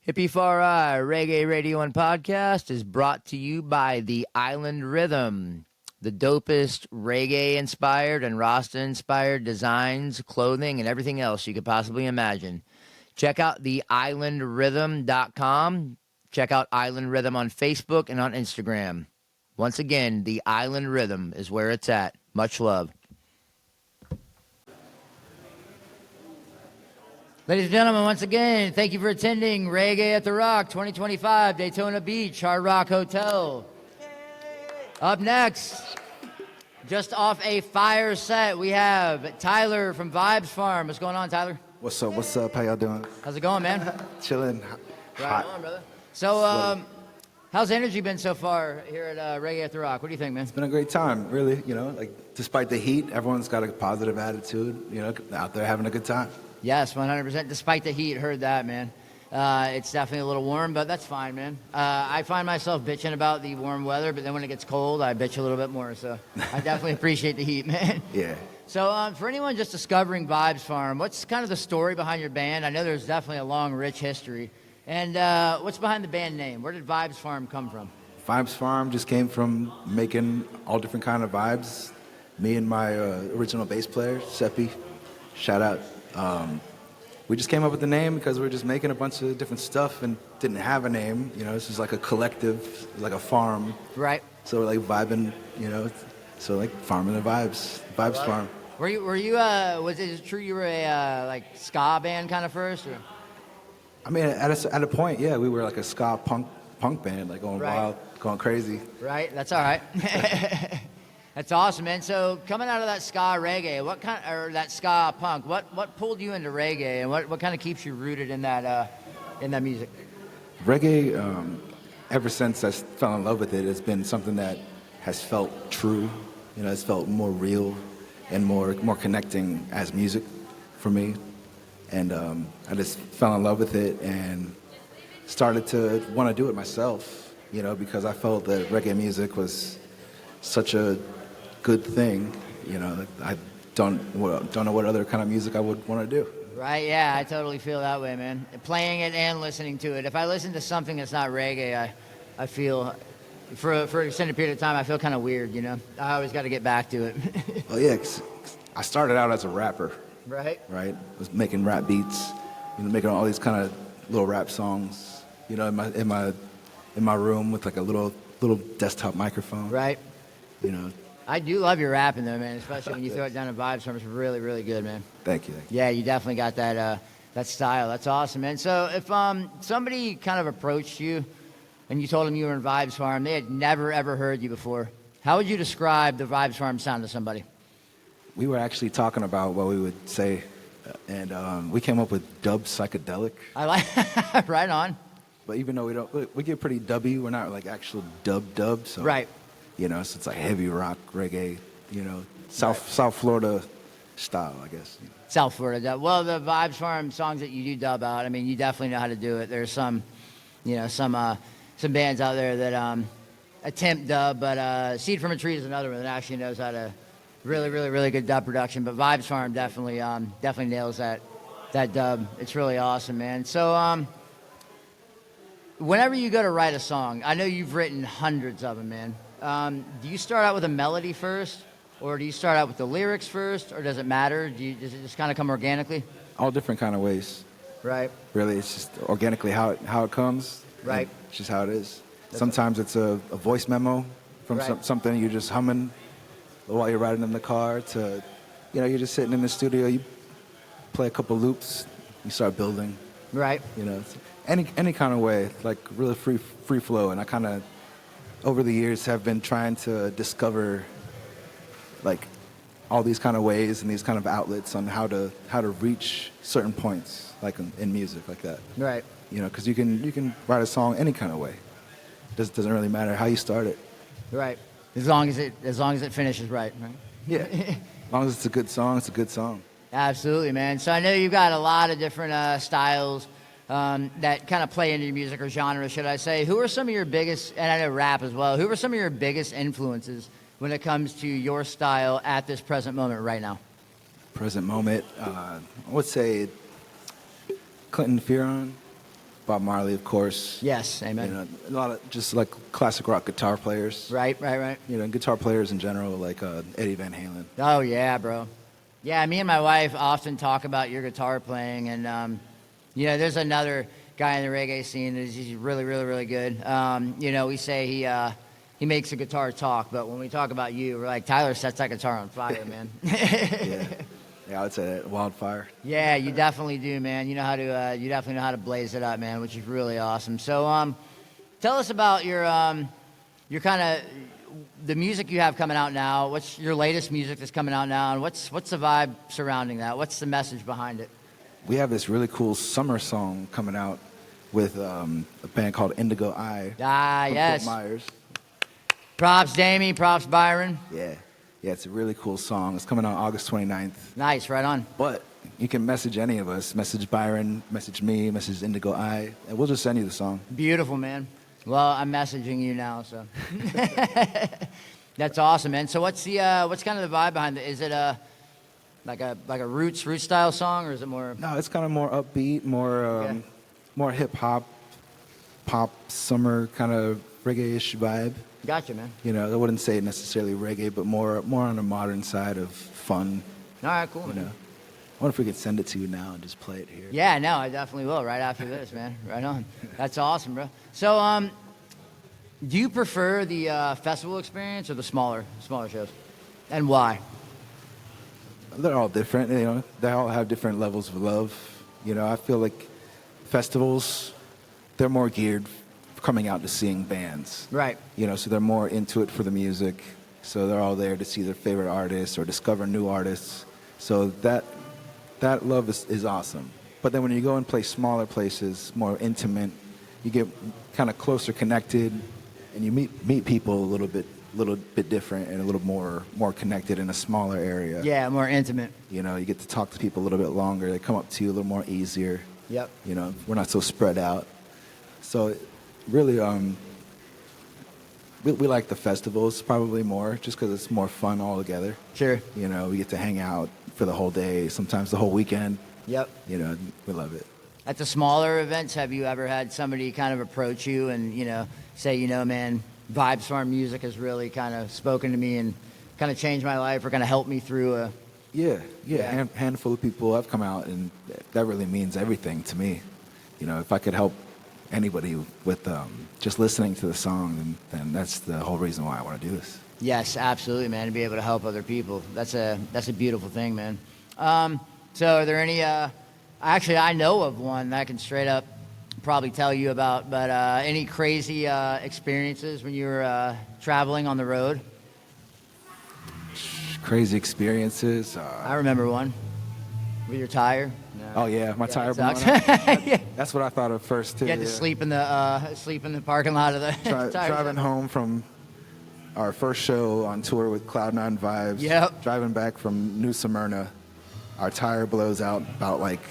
Hippie-Fari Reggae Radio and Podcast is brought to you by The Island Rhythm, the dopest reggae-inspired and Rasta-inspired designs, clothing, and everything else you could possibly imagine. Check out theislandrhythm.com. Check out Island Rhythm on Facebook and on Instagram. Once again, The Island Rhythm is where it's at. Much love. Ladies and gentlemen, once again, thank you for attending Reggae at the Rock 2025, Daytona Beach, Hard Rock Hotel. Up next, just off a fire set, we have Tyler from Vibes Farm. What's going on, Tyler? What's up? What's up? How y'all doing? How's it going, man? Chilling. Right on, brother. So, how's the energy been so far here at Reggae at the Rock? What do you think, man? It's been a great time, really. You know, like despite the heat, everyone's got a positive attitude. You know, out there having a good time. Yes, 100%. Despite the heat, heard that, man. It's definitely a little warm, but that's fine, man. I find myself bitching about the warm weather, but then when it gets cold, I bitch a little bit more. So I definitely appreciate the heat, man. Yeah. So for anyone just discovering Vibes Farm, what's kind of the story behind your band? I know there's definitely a long, rich history. And what's behind the band name? Where did Vibes Farm come from? Vibes Farm just came from making all different kind of vibes. Me and my original bass player, Seppi, shout out. We just came up with the name because we were just making a bunch of different stuff and didn't have a name. You know, this is like a collective, like a farm. Right. So we're like vibing, you know, so like farming the vibes, Vibes Farm. Were you? Was it true you were a like ska band kind of first? Or? I mean, at a point, yeah, we were like a ska punk band, like going wild, going crazy. Right. That's all right. That's awesome, man. So coming out of that ska reggae, or that ska punk, what pulled you into reggae, and what kind of keeps you rooted in that music? Reggae, ever since I fell in love with it, has been something that has felt true. You know, it's felt more real and more connecting as music for me. And I just fell in love with it and started to want to do it myself. You know, because I felt that reggae music was such a good thing, you know. I don't know what other kind of music I would want to do. Right, yeah, I totally feel that way, man. Playing it and listening to it. If I listen to something that's not reggae, I feel, for an extended period of time, I feel kind of weird, you know. I always got to get back to it. Well, yeah, 'cause I started out as a rapper. Right. Right? Was making rap beats, you know, making all these kind of little rap songs, you know, in my room with like a little desktop microphone. Right. You know. I do love your rapping, though, man, especially when you throw it down in Vibes Farm. It's really, really good, man. Thank you. Yeah, you definitely got that style. That's awesome, man. So if somebody kind of approached you and you told them you were in Vibes Farm, they had never, ever heard you before, how would you describe the Vibes Farm sound to somebody? We were actually talking about what we would say, and we came up with dub psychedelic. I like right on. But even though we get pretty dubby, we're not like actual dub, so. Right. You know, so it's like heavy rock, reggae, you know, South Florida style, I guess. South Florida dub. Well, the Vibes Farm songs that you do dub out, I mean, you definitely know how to do it. There's some bands out there that attempt dub, but Seed from a Tree is another one that actually knows how to really, really, really good dub production. But Vibes Farm definitely nails that dub. It's really awesome, man. So whenever you go to write a song, I know you've written hundreds of them, man. Do you start out with a melody first, or do you start out with the lyrics first, or does it matter? Does it just kind of come organically? All different kind of ways. Right. Really, it's just organically how it comes. Right. It's just how it is. Sometimes it's a voice memo from something you're just humming while you're riding in the car to, you know, you're just sitting in the studio, you play a couple loops, you start building. Right. You know, any kind of way, like really free flow. And I kind of, over the years, have been trying to discover like all these kind of ways and these kind of outlets on how to reach certain points, like in music, like that. Right. You know, because you can write a song any kind of way. Doesn't really matter how you start it. Right. As long as it finishes right. Yeah. As long as it's a good song, it's a good song. Absolutely, man. So I know you've got a lot of different styles that kind of play into your music, or genres, should I say. Who are some of your biggest, and I know rap as well, who are some of your biggest influences when it comes to your style at this present moment right now? Present moment, I would say Clinton Fearon, Bob Marley, of course. Yes, amen. You know, a lot of just like classic rock guitar players. Right. You know, guitar players in general, like Eddie Van Halen. Oh, yeah, bro. Yeah, me and my wife often talk about your guitar playing, and, you know, there's another guy in the reggae scene that he's really, really, really good. You know, we say he makes the guitar talk, but when we talk about you, we're like, Tyler sets that guitar on fire, man. Yeah, I would say that, wildfire. Yeah, you definitely do, man. You definitely know how to blaze it up, man, which is really awesome. So, tell us about your kind of the music you have coming out now. What's your latest music that's coming out now, and what's the vibe surrounding that? What's the message behind it? We have this really cool summer song coming out with a band called Indigo Eye. Ah, from yes. Fort Myers. Props, Damie. Props, Byron. Yeah, it's a really cool song. It's coming out August 29th. Nice, right on. But you can message any of us. Message Byron, message me, message Indigo Eye, and we'll just send you the song. Beautiful, man. Well, I'm messaging you now, so that's awesome, man. So what's kind of the vibe behind it? Is it like a roots style song, or is it more? No, it's kind of more upbeat, more hip hop, pop, summer kind of reggae-ish vibe. Gotcha, man. You know, I wouldn't say necessarily reggae, but more on the modern side of fun. All right, cool. You Man. know, I wonder if we could send it to you now and just play it here. Yeah, no, I definitely will right after this, man. Right on. That's awesome, bro. So, do you prefer the festival experience or the smaller shows, and why? They're all different. You know, they all have different levels of love. You know, I feel like festivals, they're more geared for coming out to seeing bands. Right. You know, so they're more into it for the music. So they're all there to see their favorite artists or discover new artists. So that love is awesome. But then when you go and play smaller places, more intimate, you get kind of closer connected, and you meet people a little bit different and a little more connected in a smaller area. Yeah, more intimate. You know, you get to talk to people a little bit longer. They come up to you a little more easier. Yep. You know, we're not so spread out. So really, we like the festivals probably more just because it's more fun all together. Sure. You know, we get to hang out for the whole day, sometimes the whole weekend. Yep. You know, we love it. At the smaller events, have you ever had somebody kind of approach you and, you know, say, you know, man, Vibes Farm music has really kind of spoken to me and kind of changed my life or kind of helped me through a... Yeah. Handful of people have come out, and that really means everything to me. You know, if I could help anybody with just listening to the song, then that's the whole reason why I want to do this. Yes, absolutely, man. To be able to help other people, that's a beautiful thing, man. So, are there any? Actually, I know of one that I can straight up probably tell you about. But any crazy experiences when you were traveling on the road? Crazy experiences. I remember one with your tire. No. Oh yeah, my tire blew out. Yeah. That's what I thought of first too. You had to sleep in the parking lot of the tire driving shop. home from our first show on tour with Cloud9 Vibes. Yep. Driving back from New Smyrna, our tire blows out about like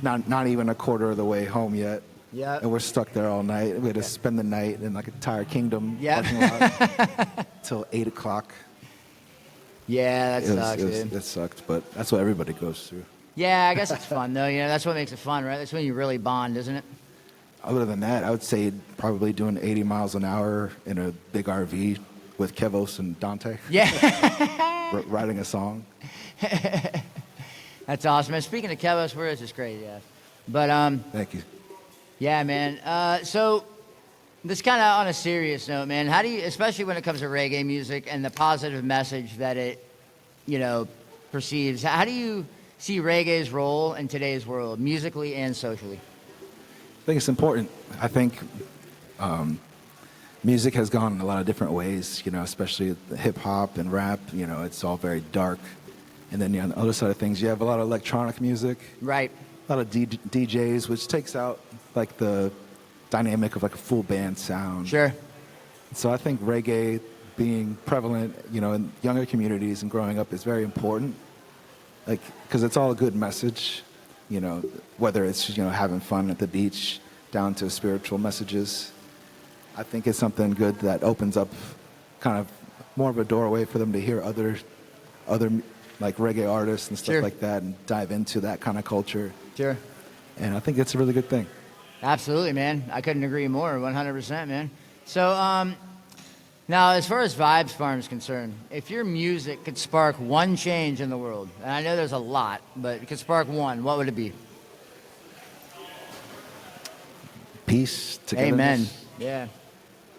not even a quarter of the way home yet. Yeah. And we're stuck there all night. We had to spend the night in like a Tire Kingdom parking lot till 8 o'clock. Yeah, that sucks, dude. That sucked, but that's what everybody goes through. Yeah, I guess it's fun though. You know, that's what makes it fun, right? That's when you really bond, isn't it? Other than that, I would say probably doing 80 miles an hour in a big RV with Kevos and Dante. Yeah. Writing a song. That's awesome. And speaking of Kevos, where is this crazy ass? But Thank you. yeah, man. So this kind of on a serious note, man. How do you, especially when it comes to reggae music and the positive message that it, you know, perceives? How do you see reggae's role in today's world, musically and socially? I think it's important. I think music has gone in a lot of different ways, you know, especially hip hop and rap. You know, it's all very dark. And then on the other side of things, you have a lot of electronic music. Right. A lot of DJs, which takes out like the dynamic of like a full band sound. Sure. So I think reggae being prevalent, you know, in younger communities and growing up is very important. Like, because it's all a good message, you know, whether it's, you know, having fun at the beach down to spiritual messages. I think it's something good that opens up kind of more of a doorway for them to hear other like reggae artists and stuff Sure. like that and dive into that kind of culture. Sure. And I think it's a really good thing. Absolutely, man. I couldn't agree more. 100%, man. So, now, as far as Vibes Farm is concerned, if your music could spark one change in the world, and I know there's a lot, but it could spark one, what would it be? Peace, togetherness. Amen. Yeah.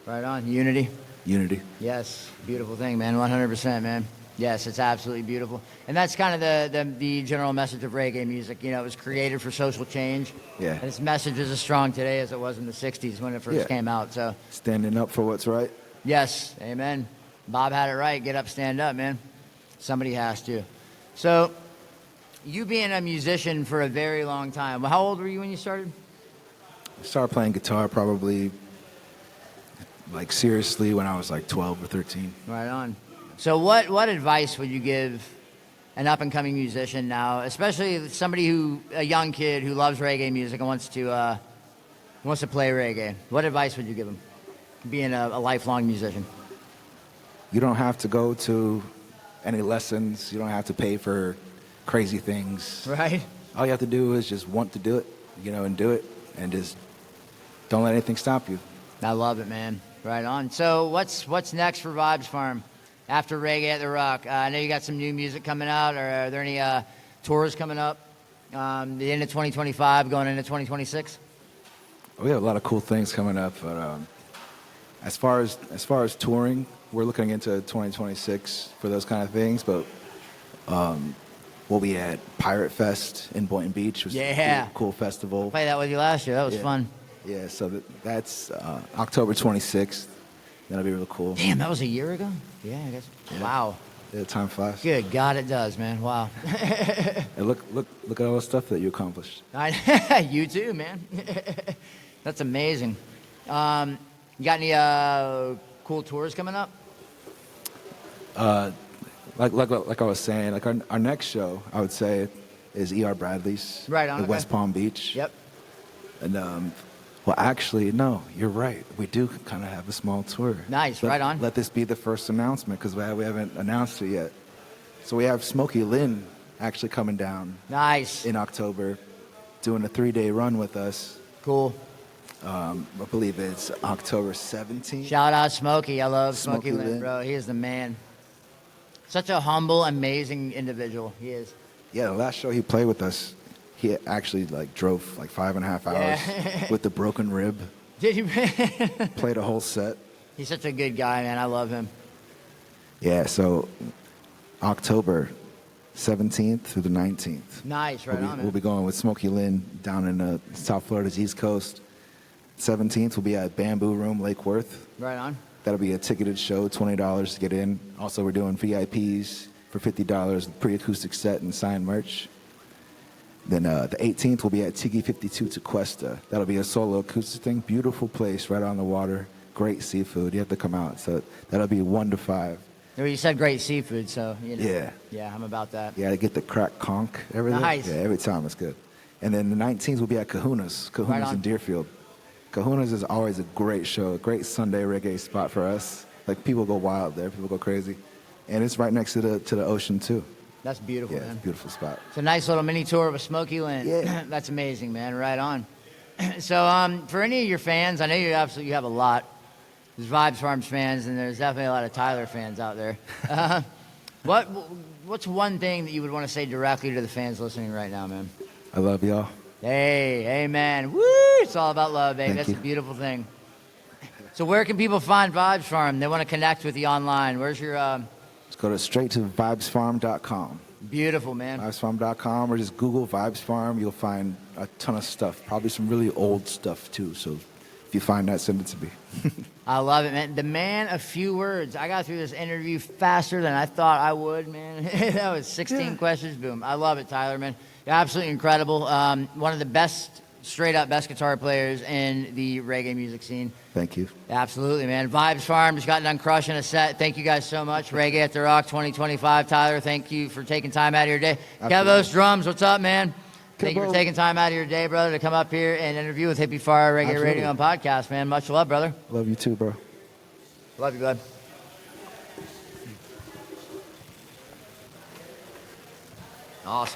Right on. Unity. Unity. Yes. Beautiful thing, man. 100%, man. Yes, it's absolutely beautiful. And that's kind of the general message of reggae music. You know, it was created for social change. Yeah. And its message is as strong today as it was in the 60s when it first came out. So, standing up for what's right. yes. Amen. Bob had it right. Get up, stand up, man. Somebody has to. So, you being a musician for a very long time, how old were you when you started? I started playing guitar probably, like, seriously when I was like 12 or 13. Right on. So what advice would you give an up-and-coming musician now, especially somebody a young kid who loves reggae music and wants to play reggae? What advice would you give him, being a lifelong musician? You don't have to go to any lessons. You don't have to pay for crazy things. Right. All you have to do is just want to do it, and do it, and just don't let anything stop you. I love it, man. Right on. So what's next for Vibes Farm after Reggae at the Rock? I know you got some new music coming out. Or are there any tours coming up? The end of 2025, going into 2026. We have a lot of cool things coming up, but as far as touring, we're looking into 2026 for those kind of things. But we'll be at Pirate Fest in Boynton Beach, which is a cool festival. I played that with you last year. That was fun. Yeah, so that's October 26th. That'll be really cool. Damn, that was a year ago? Yeah, I guess. Yeah. Wow. Yeah, time flies. Good God, it does, man. Wow. And look at all the stuff that you accomplished. You too, man. That's amazing. You got any cool tours coming up? Like I was saying, like our next show, I would say, is E.R. Bradley's. Right on. At West Palm Beach. Yep. And well, actually, no, you're right. We do kind of have a small tour. Nice, right on. Let this be the first announcement because we haven't announced it yet. So we have Smokey Lynn actually coming down. Nice. In October, doing a 3-day run with us. Cool. I believe it's October 17th. Shout out Smokey. I love Smokey Smokey Lynn, bro. He is the man. Such a humble, amazing individual. He is. Yeah, the last show he played with us, he actually drove 5.5 hours with the broken rib. Did you? Played a whole set. He's such a good guy, man. I love him. Yeah, so October 17th through the 19th. Nice, right on, man. We'll be going with Smokey Lynn down in South Florida's East Coast. 17th, we'll be at Bamboo Room, Lake Worth. Right on. That'll be a ticketed show, $20 to get in. Also, we're doing VIPs for $50, pre-acoustic set and signed merch. Then the 18th, we'll be at Tiki 52 Tequesta. That'll be a solo acoustic thing. Beautiful place right on the water. Great seafood. You have to come out. So that'll be 1 to 5. Well, you said great seafood, so, Yeah. Yeah, I'm about that. Yeah, to get the crack conch, everything. Nice. Yeah, every time it's good. And then the 19th, we'll be at Kahuna's. Kahuna's in Deerfield. Kahuna's is always a great show, a great Sunday reggae spot for us. People go wild there. People go crazy. And it's right next to the ocean, too. That's beautiful, Yeah, man. it's a beautiful spot. It's a nice little mini tour with Smokey Lynn. Yeah. That's amazing, man. Right on. So, for any of your fans, I know you have a lot. There's Vibes Farms fans, and there's definitely a lot of Tyler fans out there. What's one thing that you would want to say directly to the fans listening right now, man? I love y'all. Hey, amen. Woo! It's all about love, baby. That's a beautiful thing. So where can people find Vibes Farm? They want to connect with you online. Where's your... Let's go straight to vibesfarm.com. Beautiful, man. Vibesfarm.com, or just Google Vibes Farm. You'll find a ton of stuff. Probably some really old stuff, too. So if you find that, send it to me. I love it, man. The man of few words. I got through this interview faster than I thought I would, man. That was 16 questions. Boom. I love it, Tyler, man. You're absolutely incredible. One of the best, straight-up best guitar players in the reggae music scene. Thank you. Absolutely, man. Vibes Farm just got done crushing a set. Thank you guys so much. Reggae at the Rock 2025. Tyler, thank you for taking time out of your day. Kevos Drums, what's up, man? Thank you for taking time out of your day, brother, to come up here and interview with Hippie-Fari Reggae Radio and Podcast, man. Much love, brother. Love you too, bro. Love you, bud. Awesome.